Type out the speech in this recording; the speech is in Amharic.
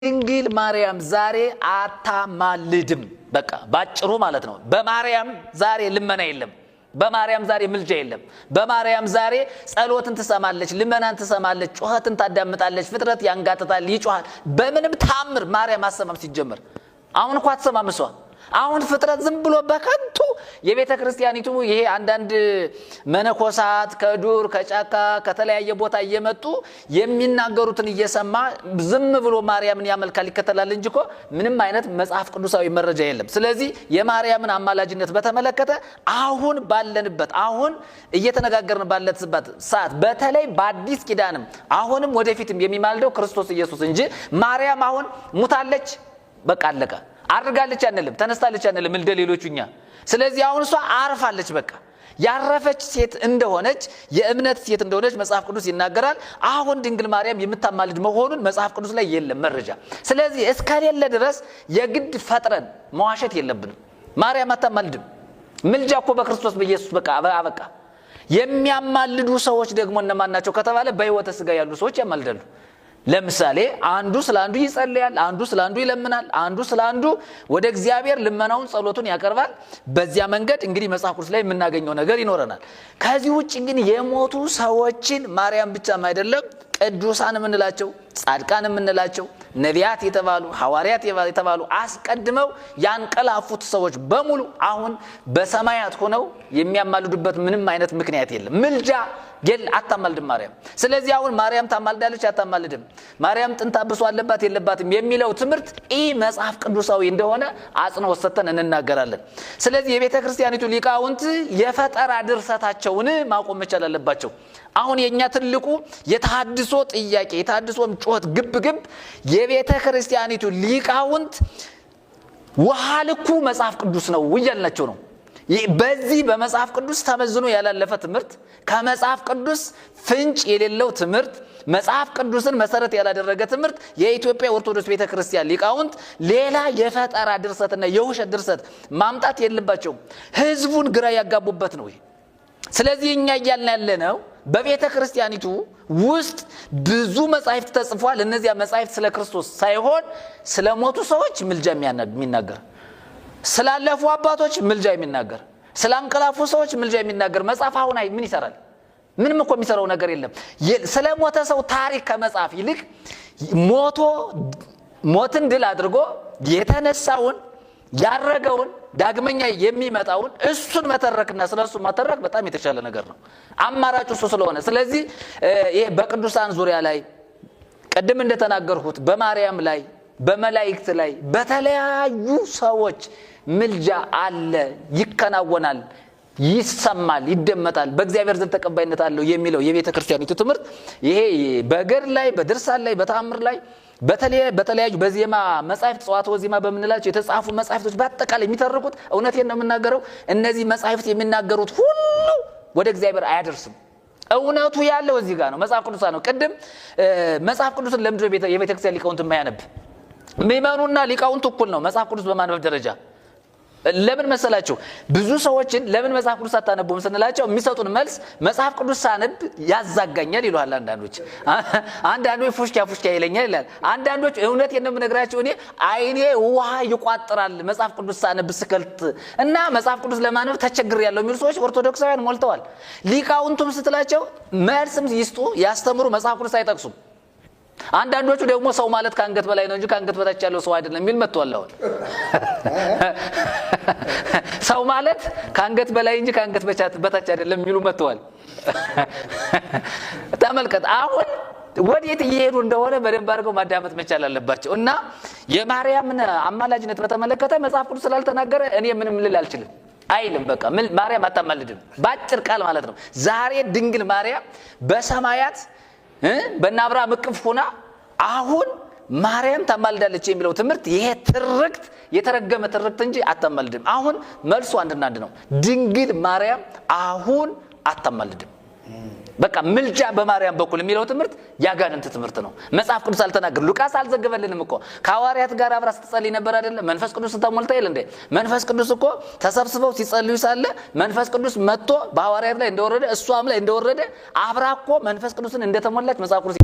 ድንግል ማርያም ዛሬ አታማልድም። በቃ ባጭሩ ማለት ነው። በማርያም ዛሬ ልመና የለም። በማርያም ዛሬ ምልጃ የለም። በማርያም ዛሬ ጸሎትን ትሰማለች፣ ልመናን ትሰማለች፣ ጩኸትን ታዳምጣለች። ፍጥረት ያንጋጥጣል፣ ይጮሃል። በምንም ታምር ማርያም አሰማም ሲጀመር። አሁን እንኳን አትሰማም እሷ። አሁን ፍጥረት ዝም ብሎ በከንቱ የቤተ ክርስቲያኒቱ ይሄ አንዳንድ መነኮሳት ከዱር ከጫካ ከተለያየ ቦታ እየመጡ የሚናገሩትን እየሰማ ዝም ብሎ ማርያምን ያመልካል ይከተላል እንጂ እኮ ምንም አይነት መጽሐፍ ቅዱሳዊ መረጃ የለም። ስለዚህ የማርያምን አማላጅነት በተመለከተ አሁን ባለንበት አሁን እየተነጋገርን ባለንበት ሰዓት በተለይ በአዲስ ኪዳንም አሁንም ወደፊትም የሚማልደው ክርስቶስ ኢየሱስ እንጂ ማርያም አሁን ሙታለች በቃ አለቀ አርጋለች አንልም፣ ተነስታለች አንልም እንደ ሌሎቹኛ። ስለዚህ አሁን እሷ አርፋለች። በቃ ያረፈች ሴት እንደሆነች የእምነት ሴት እንደሆነች መጽሐፍ ቅዱስ ይናገራል። አሁን ድንግል ማርያም የምታማልድ መሆኑን መጽሐፍ ቅዱስ ላይ የለም መረጃ። ስለዚህ እስከሌለ ድረስ የግድ ፈጥረን መዋሸት የለብንም። ማርያም አታማልድም። ምልጃ እኮ በክርስቶስ በኢየሱስ በቃ አበቃ። የሚያማልዱ ሰዎች ደግሞ እነማን ናቸው ከተባለ በሕይወተ ሥጋ ያሉ ሰዎች ያማልዳሉ። ለምሳሌ አንዱ ስለ አንዱ ይጸልያል፣ አንዱ ስለ አንዱ ይለምናል፣ አንዱ ስለ አንዱ ወደ እግዚአብሔር ልመናውን ጸሎቱን ያቀርባል። በዚያ መንገድ እንግዲህ መጽሐፍ ቅዱስ ላይ የምናገኘው ነገር ይኖረናል። ከዚህ ውጭ ግን የሞቱ ሰዎችን ማርያም ብቻም አይደለም ቅዱሳን የምንላቸው ጻድቃን የምንላቸው ነቢያት የተባሉ ሐዋርያት የተባሉ አስቀድመው ያንቀላፉት ሰዎች በሙሉ አሁን በሰማያት ሆነው የሚያማልዱበት ምንም አይነት ምክንያት የለም። ምልጃ አታማልድም ማርያም። ስለዚህ አሁን ማርያም ታማልዳለች አታማልድም፣ ማርያም ጥንተ አብሶ አለባት የለባትም የሚለው ትምህርት መጽሐፍ ቅዱሳዊ እንደሆነ አጽንኦት ሰጥተን እንናገራለን። ስለዚህ የቤተ ክርስቲያኒቱ ሊቃውንት የፈጠራ ድርሰታቸውን ማቆም መቻል አለባቸው። አሁን የኛ ትልቁ የተሐድሶ ጥያቄ የተሐድሶም ጩኸት ግብግብ የቤተ ክርስቲያኒቱ ሊቃውንት ውሃ ልኩ መጽሐፍ ቅዱስ ነው እያልናቸው ነው። በዚህ በመጽሐፍ ቅዱስ ተመዝኖ ያላለፈ ትምህርት፣ ከመጽሐፍ ቅዱስ ፍንጭ የሌለው ትምህርት፣ መጽሐፍ ቅዱስን መሰረት ያላደረገ ትምህርት የኢትዮጵያ ኦርቶዶክስ ቤተክርስቲያን ሊቃውንት ሌላ የፈጠራ ድርሰትና የውሸት ድርሰት ማምጣት የለባቸውም። ህዝቡን ግራ ያጋቡበት ነው። ስለዚህ እኛ እያልን ያለነው በቤተ ክርስቲያኒቱ ውስጥ ብዙ መጻሕፍት ተጽፏል። እነዚያ መጻሕፍት ስለ ክርስቶስ ሳይሆን ስለ ሞቱ ሰዎች ምልጃ የሚናገር፣ ስላለፉ አባቶች ምልጃ የሚናገር፣ ስላንቀላፉ ሰዎች ምልጃ የሚናገር መጽሐፍ አሁን ምን ይሰራል? ምንም እኮ የሚሰራው ነገር የለም። ስለ ሞተ ሰው ታሪክ ከመጽሐፍ ይልቅ ሞትን ድል አድርጎ የተነሳውን ያረገውን ዳግመኛ የሚመጣውን እሱን መተረክና ስለሱ መተረክ በጣም የተሻለ ነገር ነው። አማራጩ እሱ ስለሆነ ስለዚህ ይሄ በቅዱሳን ዙሪያ ላይ ቀደም እንደተናገርኩት በማርያም ላይ በመላእክት ላይ በተለያዩ ሰዎች ምልጃ አለ፣ ይከናወናል፣ ይሰማል፣ ይደመጣል፣ በእግዚአብሔር ዘንድ ተቀባይነት አለው የሚለው የቤተ ክርስቲያኒቱ ትምህርት ይሄ በገድል ላይ በድርሳን ላይ በተአምር ላይ በተለያዩ በዜማ መጻሕፍት ጸዋትወ ዜማ በመንላቸው የተጻፉ መጻሕፍቶች በአጠቃላይ የሚተርኩት እውነቴን ነው የምናገረው። እነዚህ መጻሕፍት የሚናገሩት ሁሉ ወደ እግዚአብሔር አያደርስም። እውነቱ ያለው እዚህ ጋር ነው፣ መጽሐፍ ቅዱስ ነው። ቅድም መጽሐፍ ቅዱስን ለምንድነው የቤተክርስቲያን ሊቃውንት የማያነብ? ምእመኑና ሊቃውንት እኩል ነው መጽሐፍ ቅዱስ በማንበብ ደረጃ። ለምን መሰላችሁ? ብዙ ሰዎችን ለምን መጽሐፍ ቅዱስ አታነቡም ስንላቸው የሚሰጡን መልስ መጽሐፍ ቅዱስ ሳነብ ያዛጋኛል ይሏል። አንዳንዶች ፉሽካ ይለኛል ይላል። አንዳንዶች እውነቴን ነው የምነግራቸው እኔ አይኔ ውሃ ይቋጥራል መጽሐፍ ቅዱስ ሳነብ ስከልት እና መጽሐፍ ቅዱስ ለማንበብ ተቸግሬያለሁ የሚሉ ሰዎች ኦርቶዶክሳውያን ሞልተዋል። ሊቃውንቱም ስትላቸው መልስም ይስጡ ያስተምሩ መጽሐፍ ቅዱስ አይጠቅሱም። አንዳንዶቹ ደግሞ ሰው ማለት ከአንገት በላይ ነው እንጂ ከአንገት በታች ያለው ሰው አይደለም የሚል መጥቷል። አሁን ሰው ማለት ከአንገት በላይ እንጂ ከአንገት በታች አይደለም የሚሉ መጥቷል። ተመልከት አሁን ወዴት እየሄዱ እንደሆነ በደንብ አድርገው ማዳመጥ መቻል አለባቸው። እና የማርያምን አማላጅነት በተመለከተ መጽሐፍ ቅዱስ ስላልተናገረ እኔ ምንም ልል አልችልም አይልም። በቃ ማርያም አታማልድም ባጭር ቃል ማለት ነው። ዛሬ ድንግል ማርያም በሰማያት በእነ አብርሃም እቅፍ ሆና አሁን ማርያም ታማልዳለች የሚለው ትምህርት ይሄ ትርክት የተረገመ ትርክት እንጂ አታማልድም። አሁን መልሱ አንድና አንድ ነው። ድንግል ማርያም አሁን አታማልድም። በቃ ምልጃ በማርያም በኩል የሚለው ትምህርት ያጋንንት ትምህርት ነው። መጽሐፍ ቅዱስ አልተናገረ። ሉቃስ አልዘገበልንም እኮ ከሐዋርያት ጋር አብራ ስትጸልይ ነበር አይደለ? መንፈስ ቅዱስ ተሞልታ ይል እንዴ? መንፈስ ቅዱስ እኮ ተሰብስበው ሲጸልዩ ሳለ መንፈስ ቅዱስ መጥቶ በሐዋርያት ላይ እንደወረደ እሷም ላይ እንደወረደ አብራ እኮ መንፈስ ቅዱስን እንደተሞላች መጽሐፍ ቅዱስ